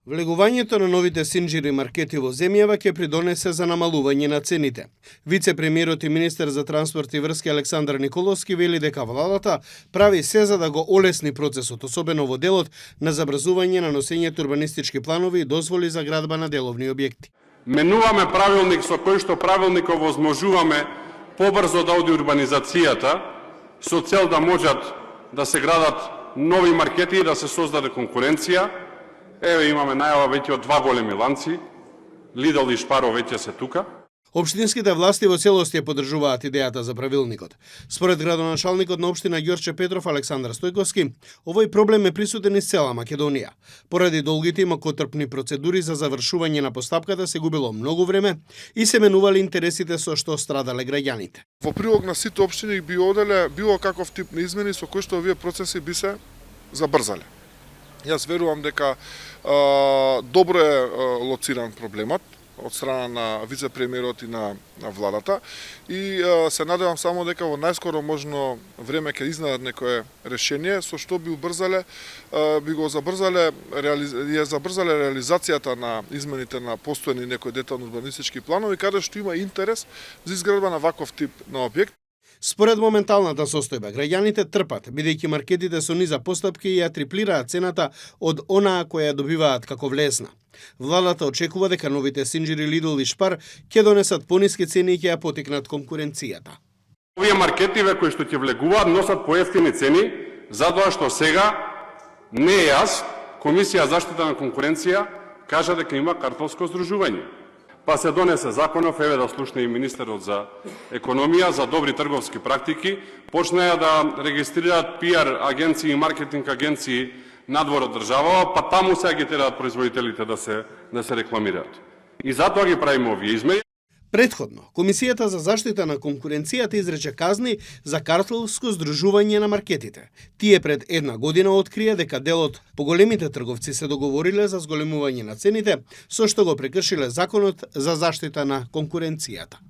Влегувањето на новите синџири маркети во земјава ќе придонесе за намалување на цените. Вице-премиерот и министер за транспорт и врски Александар Николовски вели дека владата прави се за да го олесни процесот, особено во делот на забрзување на носењето урбанистички планови и дозволи за градба на деловни објекти. Менуваме правилник со кој што правилникот возможуваме побрзо да оди урбанизацијата со цел да можат да се градат нови маркети и да се создаде конкуренција. Еве имаме најава веќе од 2 големи ланци, Лидл и Шпаро веќе се тука. Општинските власти во целост ја поддржуваат идејата за правилникот. Според градоначалникот на општина Ѓорче Петров Александар Стојковски, овој проблем е присутен из цела Македонија. Поради долгите и макотрпни процедури за завршување на постапката се губило многу време и се менували интересите со што страдале граѓаните. Во прилог на сите општини би оделе било каков тип на измени со кои што овие процеси би се забрзале. Јас верувам дека добро е лоциран проблемот од страна на вице-премиерот и на владата и се надевам само дека во најскоро можно време ќе изнадат некое решение со што би убрзале, би го забрзале, забрзале реализацијата на измените на постојани некои детални урбанистички планови каде што има интерес за изградба на ваков тип на објект. Според моменталната состојба, граѓаните трпат, бидејќи маркетите со низа постапки ја триплираат цената од онаа која ја добиваат како влезна. Владата очекува дека новите синџири Лидл и Шпар ќе донесат пониски цени и ќе ја потикнат конкуренцијата. Овие маркетиве кои што ќе влегуваат носат поевтини цени, затоа што сега не е јас, Комисија за заштита на конкуренција кажа дека има картелско здружување. Па се донесе законов, еве да слушне и министерот за економија, за добри трговски практики, почнеа да регистрираат PR агенции и маркетинг агенции надвор од државава, па таму се ги тераат производителите да се рекламираат. И затоа ги правиме овие измени. Претходно, Комисијата за заштита на конкуренцијата изрече казни за картелско здружување на маркетите. Тие пред 1 година открија дека делот поголемите трговци се договориле за зголемување на цените, со што го прекршиле законот за заштита на конкуренцијата.